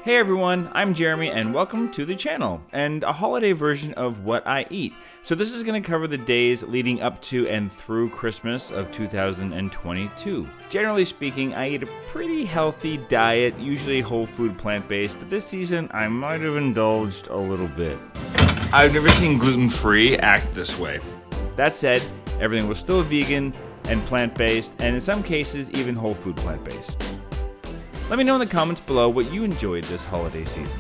Hey everyone, I'm Jeremy and welcome to the channel and a holiday version of what I eat. So this is going to cover the days leading up to and through Christmas of 2022. Generally speaking, I eat a pretty healthy diet, usually whole food plant-based, but this season I might have indulged a little bit. I've never seen gluten-free act this way. That said, everything was still vegan and plant-based, and in some cases even whole food plant-based. Let me know in the comments below what you enjoyed this holiday season.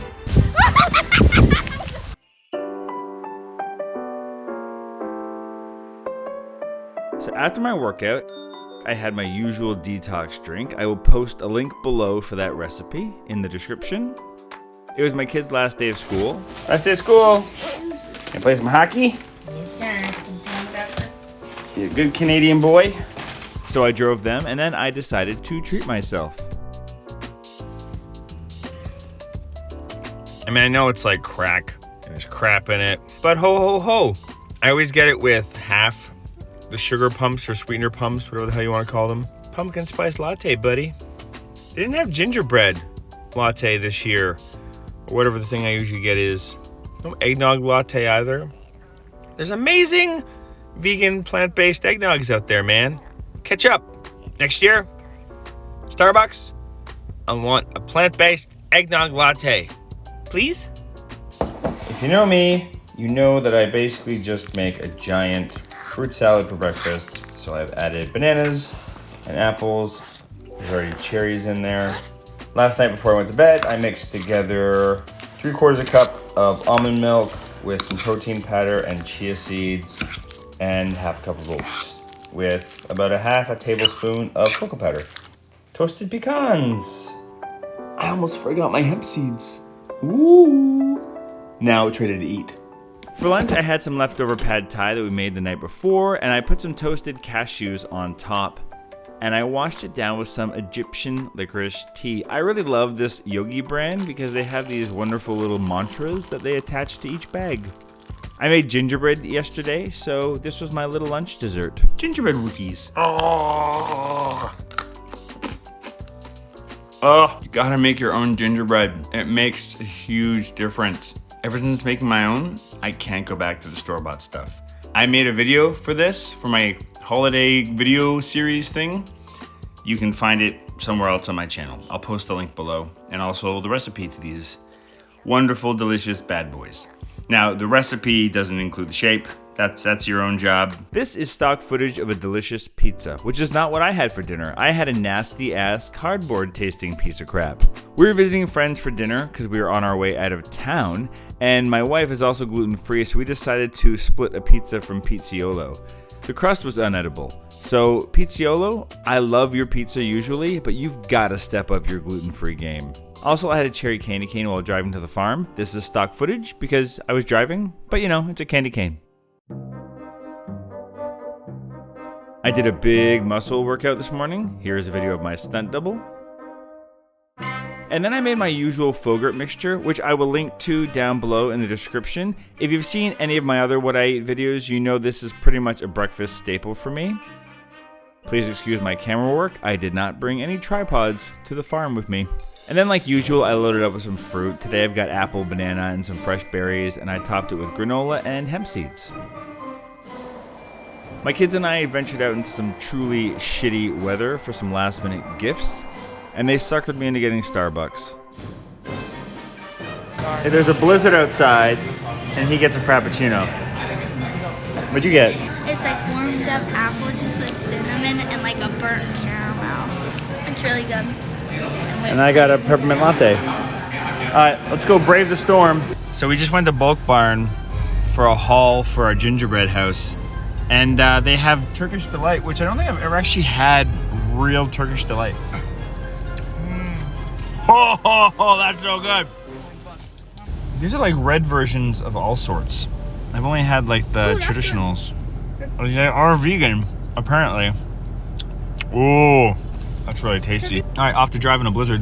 So after my workout, I had my usual detox drink. I will post a link below for that recipe in the description. It was my kid's last day of school. Last day of school. Gonna play some hockey? Yes, sir. Be a good Canadian boy. So I drove them and then I decided to treat myself. I mean, I know it's like crack, and there's crap in it, but ho ho ho. I always get it with half the sugar pumps or sweetener pumps, whatever the hell you want to call them. Pumpkin spice latte, buddy. They didn't have gingerbread latte this year, or whatever the thing I usually get is. No eggnog latte either. There's amazing vegan plant-based eggnogs out there, man. Catch up. Next year, Starbucks, I want a plant-based eggnog latte. Please? If you know me, you know that I basically just make a giant fruit salad for breakfast. So I've added bananas and apples. There's already cherries in there. Last night before I went to bed, I mixed together 3/4 cup of almond milk with some protein powder and chia seeds and half a cup of oats with about a half a tablespoon of cocoa powder. Toasted pecans. I almost forgot my hemp seeds. Ooh. Now it's ready to eat. For lunch, I had some leftover pad thai that we made the night before, and I put some toasted cashews on top, and I washed it down with some Egyptian licorice tea. I really love this Yogi brand because they have these wonderful little mantras that they attach to each bag. I made gingerbread yesterday, so this was my little lunch dessert. Gingerbread cookies. Oh, you gotta make your own gingerbread. It makes a huge difference. Ever since making my own, I can't go back to the store-bought stuff. I made a video for this, for my holiday video series thing. You can find it somewhere else on my channel. I'll post the link below, and also the recipe to these wonderful, delicious bad boys. Now, the recipe doesn't include the shape. That's your own job. This is stock footage of a delicious pizza, which is not what I had for dinner. I had a nasty ass cardboard tasting piece of crap. We were visiting friends for dinner because we were on our way out of town, and my wife is also gluten-free, so we decided to split a pizza from Pizziolo. The crust was unedible. So Pizziolo, I love your pizza usually, but you've gotta step up your gluten-free game. Also, I had a cherry candy cane while driving to the farm. This is stock footage because I was driving, but you know, it's a candy cane. I did a big muscle workout this morning. Here's a video of my stunt double. And then I made my usual Fogurt mixture, which I will link to down below in the description. If you've seen any of my other What I Eat videos, you know this is pretty much a breakfast staple for me. Please excuse my camera work. I did not bring any tripods to the farm with me. And then like usual, I loaded up with some fruit. Today I've got apple, banana, and some fresh berries, and I topped it with granola and hemp seeds. My kids and I ventured out into some truly shitty weather for some last minute gifts, and they suckered me into getting Starbucks. Hey, there's a blizzard outside, and he gets a Frappuccino. What'd you get? It's like warmed up apple juice with cinnamon and like a burnt caramel. It's really good. And I got a peppermint latte. Alright, let's go brave the storm. So we just went to Bulk Barn for a haul for our gingerbread house. And they have Turkish Delight, which I don't think I've ever actually had real Turkish Delight. Oh, that's so good. These are like red versions of all sorts. I've only had like the traditionals. Oh, they are vegan, apparently. Ooh, that's really tasty. All right, off to drive in a blizzard.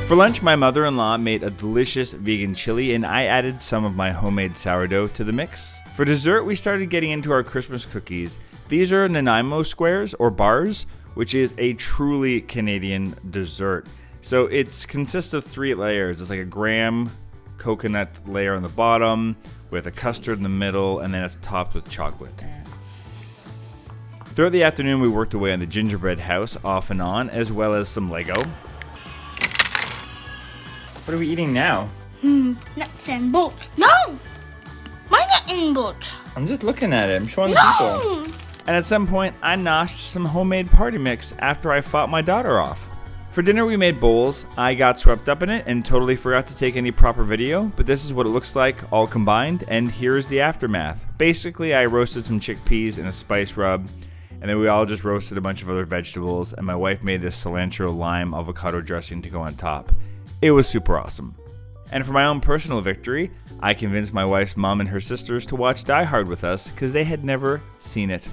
For lunch, my mother-in-law made a delicious vegan chili, and I added some of my homemade sourdough to the mix. For dessert, we started getting into our Christmas cookies. These are Nanaimo squares, or bars, which is a truly Canadian dessert. So it consists of 3 layers. It's like a graham coconut layer on the bottom with a custard in the middle, and then it's topped with chocolate. Throughout the afternoon, we worked away on the gingerbread house off and on, as well as some Lego. What are we eating now? Nuts and bolts. No! My nut and bolts. I'm just looking at it. I'm showing the people. And at some point, I noshed some homemade party mix after I fought my daughter off. For dinner, we made bowls. I got swept up in it and totally forgot to take any proper video, but this is what it looks like all combined, and here's the aftermath. Basically, I roasted some chickpeas in a spice rub, and then we all just roasted a bunch of other vegetables, and my wife made this cilantro lime avocado dressing to go on top. It was super awesome. And for my own personal victory, I convinced my wife's mom and her sisters to watch Die Hard with us because they had never seen it.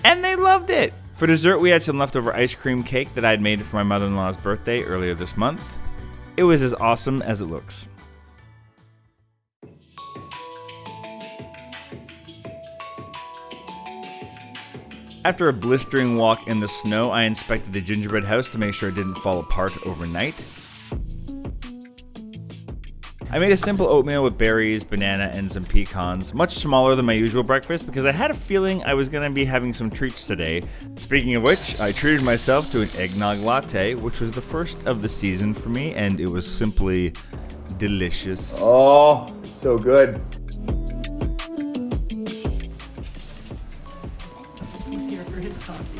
And they loved it! For dessert, we had some leftover ice cream cake that I'd made for my mother-in-law's birthday earlier this month. It was as awesome as it looks. After a blistering walk in the snow, I inspected the gingerbread house to make sure it didn't fall apart overnight. I made a simple oatmeal with berries, banana, and some pecans, much smaller than my usual breakfast because I had a feeling I was going to be having some treats today. Speaking of which, I treated myself to an eggnog latte, which was the first of the season for me, and it was simply delicious. Oh, it's so good. He's here for his coffee.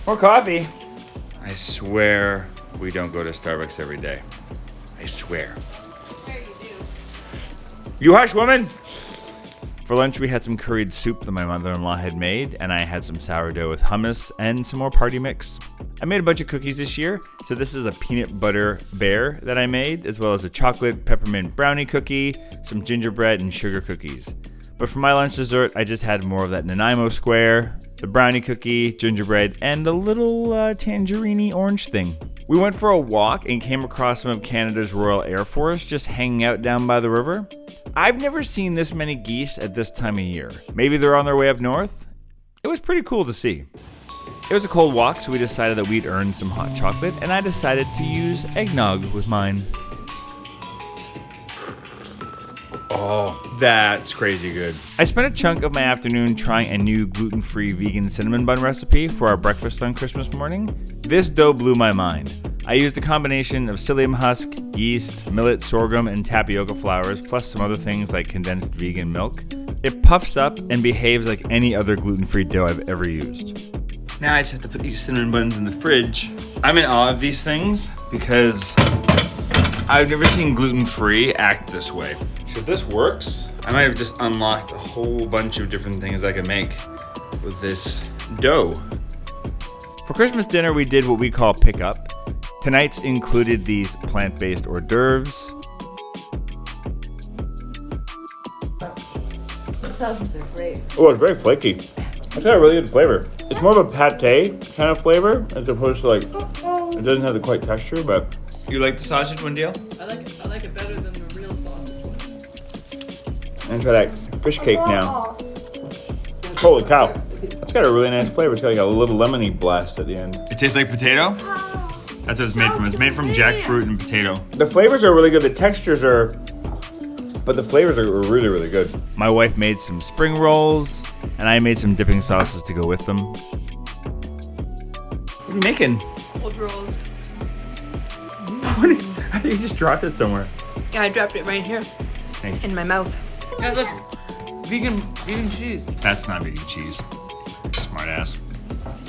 More coffee. I swear we don't go to Starbucks every day. I swear. You hush, woman! For lunch, we had some curried soup that my mother-in-law had made, and I had some sourdough with hummus and some more party mix. I made a bunch of cookies this year, so this is a peanut butter bear that I made, as well as a chocolate peppermint brownie cookie, some gingerbread, and sugar cookies. But for my lunch dessert, I just had more of that Nanaimo square, the brownie cookie, gingerbread, and a little tangerine orange thing. We went for a walk and came across some of Canada's Royal Air Force just hanging out down by the river. I've never seen this many geese at this time of year. Maybe they're on their way up north? It was pretty cool to see. It was a cold walk, so we decided that we'd earn some hot chocolate, and I decided to use eggnog with mine. Oh, that's crazy good. I spent a chunk of my afternoon trying a new gluten-free vegan cinnamon bun recipe for our breakfast on Christmas morning. This dough blew my mind. I used a combination of psyllium husk, yeast, millet, sorghum, and tapioca flours, plus some other things like condensed vegan milk. It puffs up and behaves like any other gluten-free dough I've ever used. Now I just have to put these cinnamon buns in the fridge. I'm in awe of these things because I've never seen gluten-free act this way. So if this works, I might have just unlocked a whole bunch of different things I can make with this dough. For Christmas dinner, we did what we call pick-up. Tonight's included these plant-based hors d'oeuvres. The sauces are great. Oh, it's very flaky. It's got a really good flavor. It's more of a pate kind of flavor as opposed to like, it doesn't have the quite texture, but. You like the sausage one, Dale? I like it better than the real sausage one. And try that fish cake now. Holy cow. It's got a really nice flavor. It's got like a little lemony blast at the end. It tastes like potato? That's what it's made from. It's made from jackfruit and potato. The flavors are really good. The textures are, but the flavors are really, really good. My wife made some spring rolls, and I made some dipping sauces to go with them. What are you making? Cold rolls. I think you just dropped it somewhere. Yeah, I dropped it right here. Thanks. In my mouth. Yeah, look. Vegan cheese. That's not vegan cheese. Smart ass.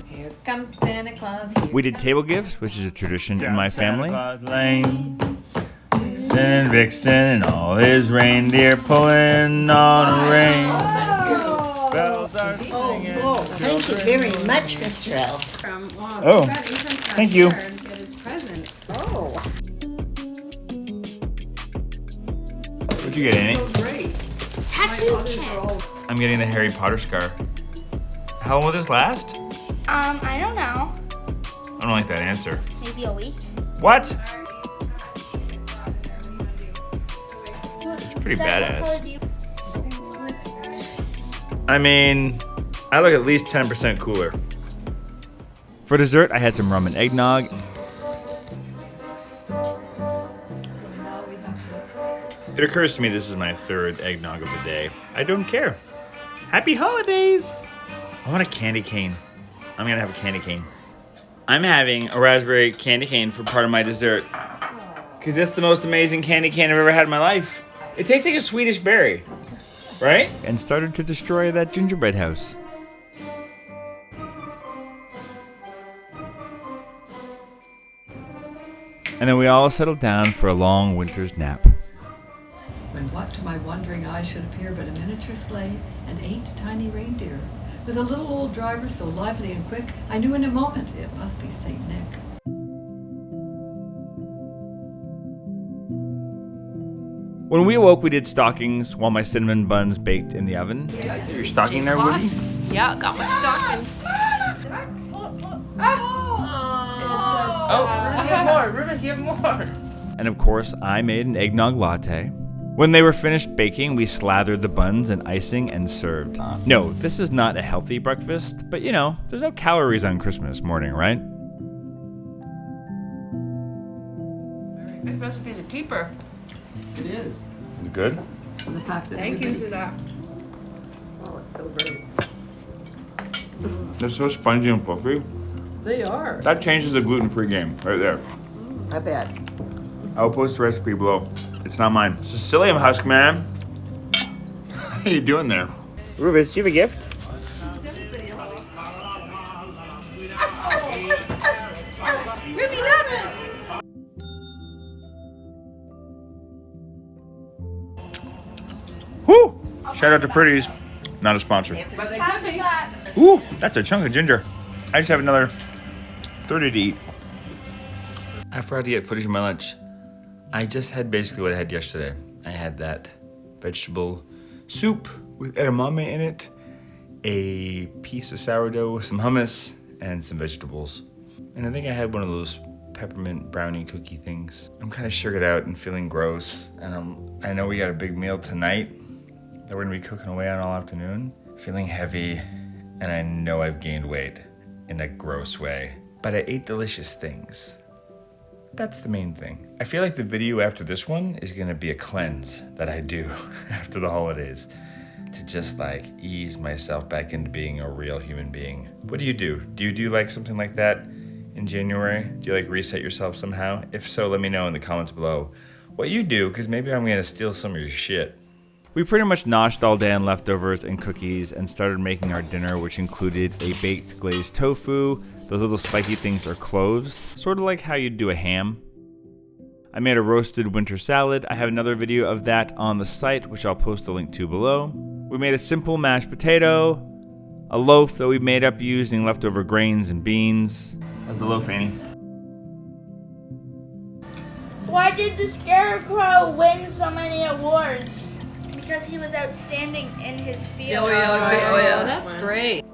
Here comes Santa Claus. We did table gifts, which is a tradition in my family. Santa Claus Lane, Vixen and Vixen and all his reindeer pulling on a rein. Bells are singing. Thank you very much, Mr. L. Oh, thank you. Get his present. Oh. What'd you get, Annie? So great. Tattoo Others kit. are all I'm getting the Harry Potter scar. How long will this last? I don't know. I don't like that answer. Maybe a week. What? It's pretty badass. I mean, I look at least 10% cooler. For dessert, I had some rum and eggnog. It occurs to me this is my third eggnog of the day. I don't care. Happy holidays! I want a candy cane. I'm gonna have a candy cane. I'm having a raspberry candy cane for part of my dessert. Cause that's the most amazing candy cane I've ever had in my life. It tastes like a Swedish berry, right? And started to destroy that gingerbread house. And then we all settled down for a long winter's nap. When what to my wondering eyes should appear but a miniature sleigh and 8 tiny reindeer. With a little old driver so lively and quick, I knew in a moment it must be St. Nick. When we awoke, we did stockings while my cinnamon buns baked in the oven. You're stocking there, Woody? Yeah, got my stockings. Oh, you have more. Rufus, you have more. And of course, I made an eggnog latte. When they were finished baking, we slathered the buns in icing and served. No, this is not a healthy breakfast, but you know, there's no calories on Christmas morning, right? This recipe's a keeper. It is. Good. And the fact that Thank you everybody- for that. Oh, it's so great. They're so spongy and fluffy. They are. That changes the gluten-free game right there. I bet. I'll post the recipe below. It's not mine. It's a psyllium husk, man. How you doing there? Rufus, do you have a gift? Ruby, love this. Woo! Shout out to Pretty's. Not a sponsor. But they could be. Ooh, that's a chunk of ginger. I just have another 30 to eat. I forgot to get footage of my lunch. I just had basically what I had yesterday. I had that vegetable soup with edamame in it, a piece of sourdough with some hummus, and some vegetables. And I think I had one of those peppermint brownie cookie things. I'm kind of sugared out and feeling gross, and I know we got a big meal tonight that we're gonna be cooking away on all afternoon. Feeling heavy, and I know I've gained weight in a gross way. But I ate delicious things. That's the main thing. I feel like the video after this one is gonna be a cleanse that I do after the holidays to just like ease myself back into being a real human being. What do? Do you do like something like that in January? Do you like reset yourself somehow? If so, let me know in the comments below what you do, because maybe I'm gonna steal some of your shit. We pretty much noshed all day on leftovers and cookies and started making our dinner, which included a baked glazed tofu. Those little spiky things are cloves, sort of like how you'd do a ham. I made a roasted winter salad. I have another video of that on the site, which I'll post a link to below. We made a simple mashed potato, a loaf that we made up using leftover grains and beans. How's the loaf, Annie? Why did the Scarecrow win so many awards? Because he was outstanding in his field. Oh yeah, That's great.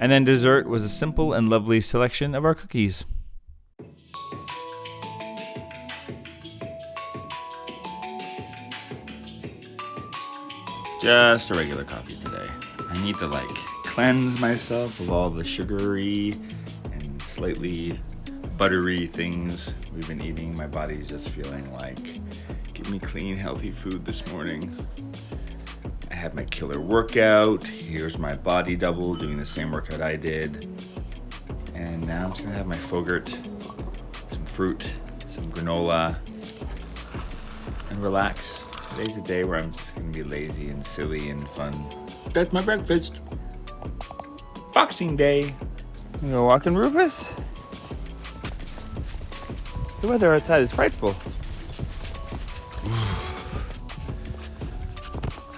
And then dessert was a simple and lovely selection of our cookies. Just a regular coffee today. I need to like cleanse myself of all the sugary and slightly buttery things we've been eating. My body's just feeling like, give me clean, healthy food this morning. I had my killer workout. Here's my body double doing the same workout I did. And now I'm just gonna have my Fogurt, some fruit, some granola, and relax. Today's a day where I'm just gonna be lazy and silly and fun. That's my breakfast. Boxing Day. You go walking, Rufus? The weather outside is frightful.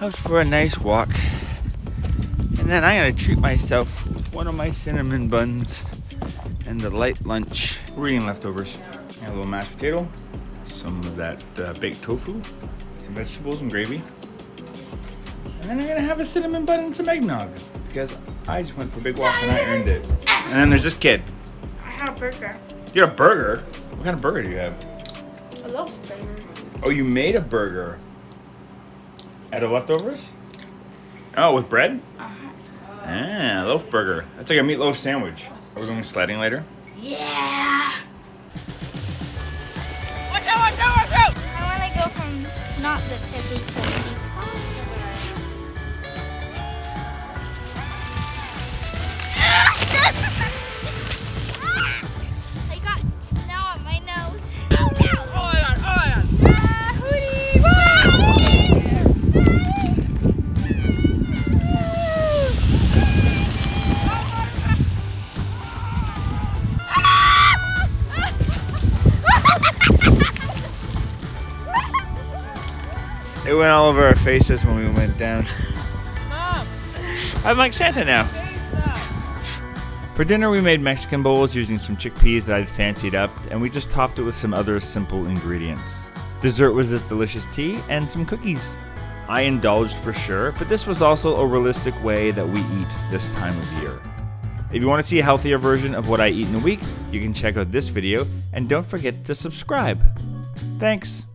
Out for a nice walk. And then I'm gonna treat myself with one of my cinnamon buns and a light lunch. We're eating leftovers. I have a little mashed potato, some of that baked tofu, some vegetables and gravy. And then I'm gonna have a cinnamon bun and some eggnog because I just went for a big walk and I earned it. And then there's this kid. I have a burger. You got a burger? What kind of burger do you have? A loaf burger. Oh, you made a burger out of leftovers? Oh, with bread? Ah, loaf burger. That's like a meatloaf sandwich. Are we going sledding later? Yeah. Watch out! Watch out! Watch out! I want to go from not the tippy to the I got snow on my nose. Oh no! Oh my god, oh my god. Hootie! It went all over our faces when we went down. Mom, I'm like Santa now. say stop. For dinner, we made Mexican bowls using some chickpeas that I'd fancied up, and we just topped it with some other simple ingredients. Dessert was this delicious tea and some cookies. I indulged for sure, but this was also a realistic way that we eat this time of year. If you want to see a healthier version of what I eat in a week, you can check out this video, and don't forget to subscribe. Thanks.